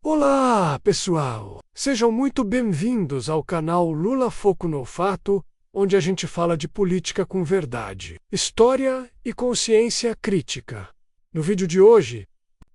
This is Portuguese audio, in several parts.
Olá, pessoal! Sejam muito bem-vindos ao canal Lula Foco no Fato, onde a gente fala de política com verdade, história e consciência crítica. No vídeo de hoje,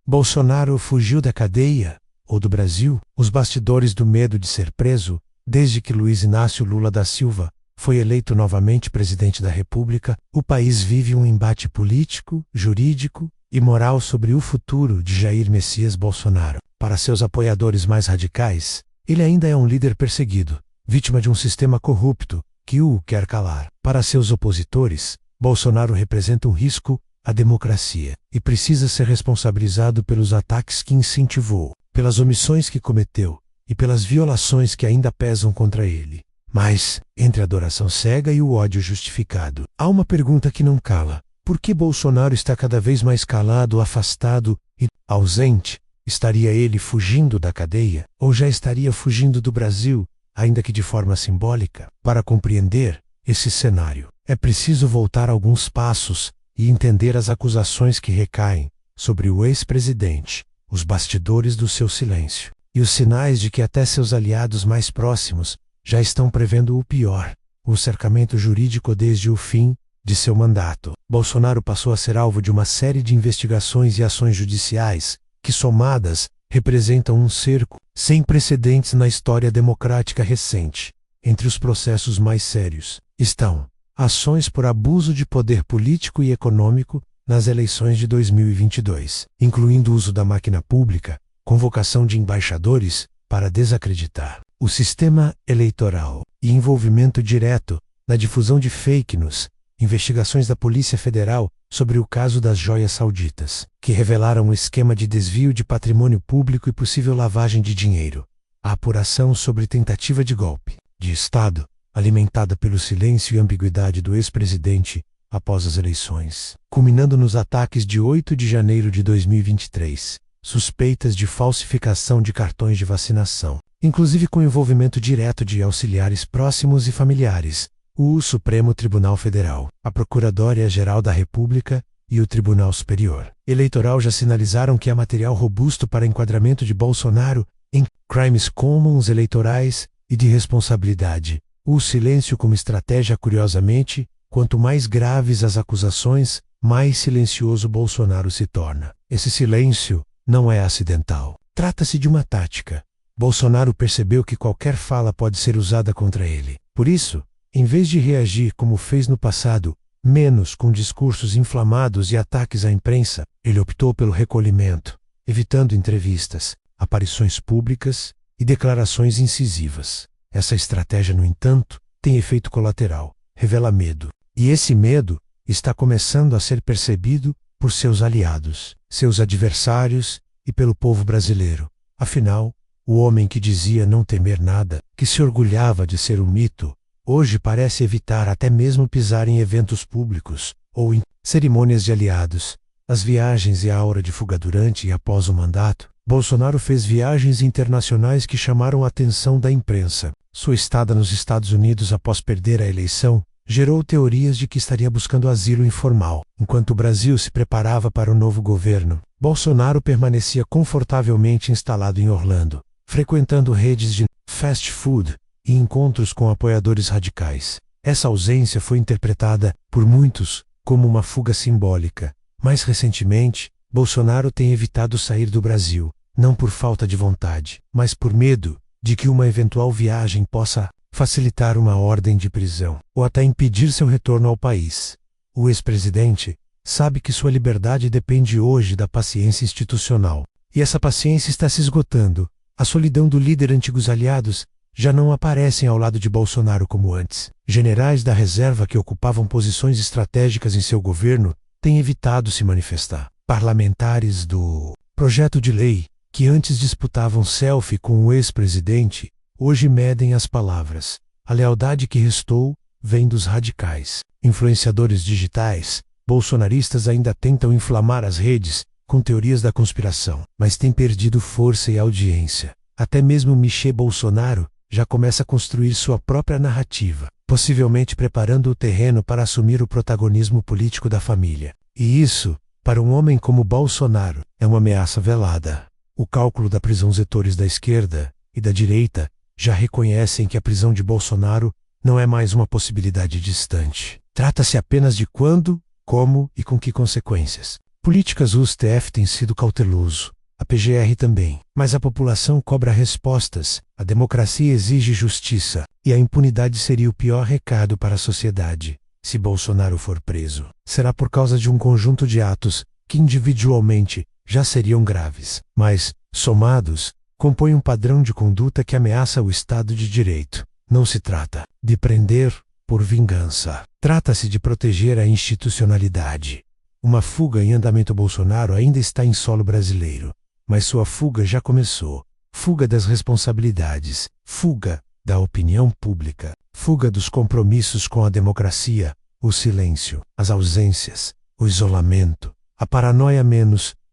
Bolsonaro fugiu da cadeia ou do Brasil? Os bastidores do medo de ser preso, desde que Luiz Inácio Lula da Silva foi eleito novamente presidente da República, o país vive um embate político, jurídico e moral sobre o futuro de Jair Messias Bolsonaro. Para seus apoiadores mais radicais, ele ainda é um líder perseguido, vítima de um sistema corrupto que o quer calar. Para seus opositores, Bolsonaro representa um risco à democracia e precisa ser responsabilizado pelos ataques que incentivou, pelas omissões que cometeu e pelas violações que ainda pesam contra ele. Mas, entre a adoração cega e o ódio justificado, há uma pergunta que não cala. Por que Bolsonaro está cada vez mais calado, afastado e ausente? Estaria ele fugindo da cadeia? Ou já estaria fugindo do Brasil, ainda que de forma simbólica? Para compreender esse cenário, é preciso voltar alguns passos e entender as acusações que recaem sobre o ex-presidente, os bastidores do seu silêncio, e os sinais de que até seus aliados mais próximos já estão prevendo o pior, o cercamento jurídico desde o fim de seu mandato. Bolsonaro passou a ser alvo de uma série de investigações e ações judiciais que, somadas, representam um cerco sem precedentes na história democrática recente. Entre os processos mais sérios estão ações por abuso de poder político e econômico nas eleições de 2022, incluindo o uso da máquina pública, convocação de embaixadores para desacreditar o sistema eleitoral e envolvimento direto na difusão de fake news, investigações da Polícia Federal sobre o caso das joias sauditas, que revelaram um esquema de desvio de patrimônio público e possível lavagem de dinheiro, a apuração sobre tentativa de golpe de Estado, alimentada pelo silêncio e ambiguidade do ex-presidente após as eleições, culminando nos ataques de 8 de janeiro de 2023, suspeitas de falsificação de cartões de vacinação, inclusive com envolvimento direto de auxiliares próximos e familiares, o Supremo Tribunal Federal, a Procuradoria-Geral da República e o Tribunal Superior Eleitoral já sinalizaram que há material robusto para enquadramento de Bolsonaro em crimes comuns eleitorais e de responsabilidade. O silêncio como estratégia, curiosamente, quanto mais graves as acusações, mais silencioso Bolsonaro se torna. Esse silêncio não é acidental. Trata-se de uma tática. Bolsonaro percebeu que qualquer fala pode ser usada contra ele. Por isso, em vez de reagir como fez no passado, menos com discursos inflamados e ataques à imprensa, ele optou pelo recolhimento, evitando entrevistas, aparições públicas e declarações incisivas. Essa estratégia, no entanto, tem efeito colateral, revela medo. E esse medo está começando a ser percebido por seus aliados, seus adversários e pelo povo brasileiro. Afinal, o homem que dizia não temer nada, que se orgulhava de ser um mito, hoje parece evitar até mesmo pisar em eventos públicos ou em cerimônias de aliados. As viagens e a aura de fuga durante e após o mandato, Bolsonaro fez viagens internacionais que chamaram a atenção da imprensa. Sua estada nos Estados Unidos após perder a eleição gerou teorias de que estaria buscando asilo informal. Enquanto o Brasil se preparava para o novo governo, Bolsonaro permanecia confortavelmente instalado em Orlando, frequentando redes de fast food e encontros com apoiadores radicais. Essa ausência foi interpretada por muitos como uma fuga simbólica. Mais recentemente, Bolsonaro tem evitado sair do Brasil, não por falta de vontade, mas por medo de que uma eventual viagem possa facilitar uma ordem de prisão ou até impedir seu retorno ao país. O ex-presidente sabe que sua liberdade depende hoje da paciência institucional, e essa paciência está se esgotando. A solidão do líder e antigos aliados já não aparecem ao lado de Bolsonaro como antes. Generais da reserva que ocupavam posições estratégicas em seu governo têm evitado se manifestar. Parlamentares do projeto de lei, que antes disputavam selfie com o ex-presidente, hoje medem as palavras. A lealdade que restou vem dos radicais. Influenciadores digitais, bolsonaristas ainda tentam inflamar as redes com teorias da conspiração, mas têm perdido força e audiência. Até mesmo Michel Bolsonaro já começa a construir sua própria narrativa, possivelmente preparando o terreno para assumir o protagonismo político da família. E isso, para um homem como Bolsonaro, é uma ameaça velada. O cálculo da prisão. Os setores da esquerda e da direita já reconhecem que a prisão de Bolsonaro não é mais uma possibilidade distante. Trata-se apenas de quando, como e com que consequências. Políticas. O STF tem sido cauteloso, a PGR também, mas a população cobra respostas, a democracia exige justiça, e a impunidade seria o pior recado para a sociedade. Se Bolsonaro for preso, será por causa de um conjunto de atos que individualmente já seriam graves, mas, somados, compõem um padrão de conduta que ameaça o Estado de Direito. Não se trata de prender por vingança. Trata-se de proteger a institucionalidade. Uma fuga em andamento. Bolsonaro ainda está em solo brasileiro, mas sua fuga já começou. Fuga das responsabilidades, fuga da opinião pública, fuga dos compromissos com a democracia, o silêncio, as ausências, o isolamento, a paranoia.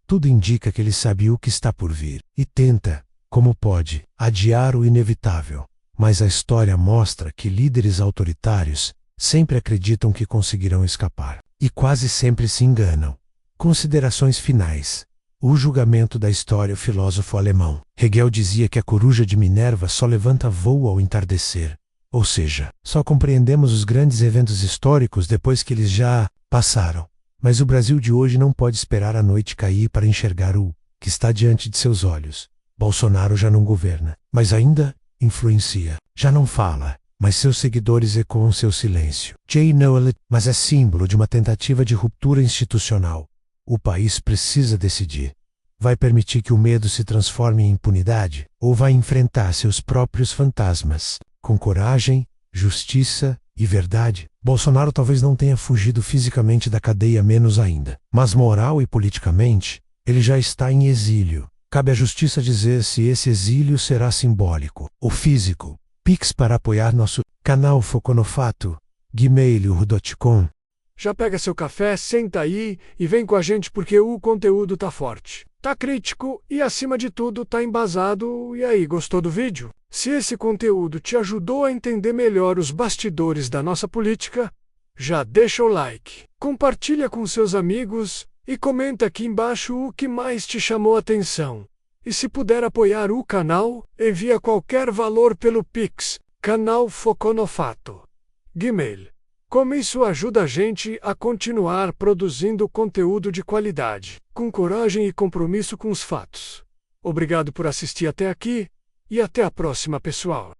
Tudo indica que ele sabe o que está por vir e tenta, como pode, adiar o inevitável. Mas a história mostra que líderes autoritários sempre acreditam que conseguirão escapar e quase sempre se enganam. Considerações finais. O julgamento da história. O filósofo alemão Hegel dizia que a coruja de Minerva só levanta voo ao entardecer, ou seja, só compreendemos os grandes eventos históricos depois que eles já passaram. Mas o Brasil de hoje não pode esperar a noite cair para enxergar o que está diante de seus olhos. Bolsonaro já não governa, mas ainda influencia. Já não fala, mas seus seguidores ecoam seu silêncio. Jay Noel, mas é símbolo de uma tentativa de ruptura institucional. O país precisa decidir. Vai permitir que o medo se transforme em impunidade? Ou vai enfrentar seus próprios fantasmas, com coragem, justiça e verdade? Bolsonaro talvez não tenha fugido fisicamente da cadeia, menos ainda, mas moral e politicamente, ele já está em exílio. Cabe à justiça dizer se esse exílio será simbólico ou físico. Pix para apoiar nosso canal Foco no Fato, gmail.com. Já pega seu café, senta aí e vem com a gente porque o conteúdo tá forte, tá crítico e acima de tudo tá embasado. E aí, gostou do vídeo? Se esse conteúdo te ajudou a entender melhor os bastidores da nossa política, já deixa o like, compartilha com seus amigos e comenta aqui embaixo o que mais te chamou a atenção. E se puder apoiar o canal, envia qualquer valor pelo Pix, canal Foco no Fato, Gmail. Como isso ajuda a gente a continuar produzindo conteúdo de qualidade, com coragem e compromisso com os fatos. Obrigado por assistir até aqui, e até a próxima, pessoal.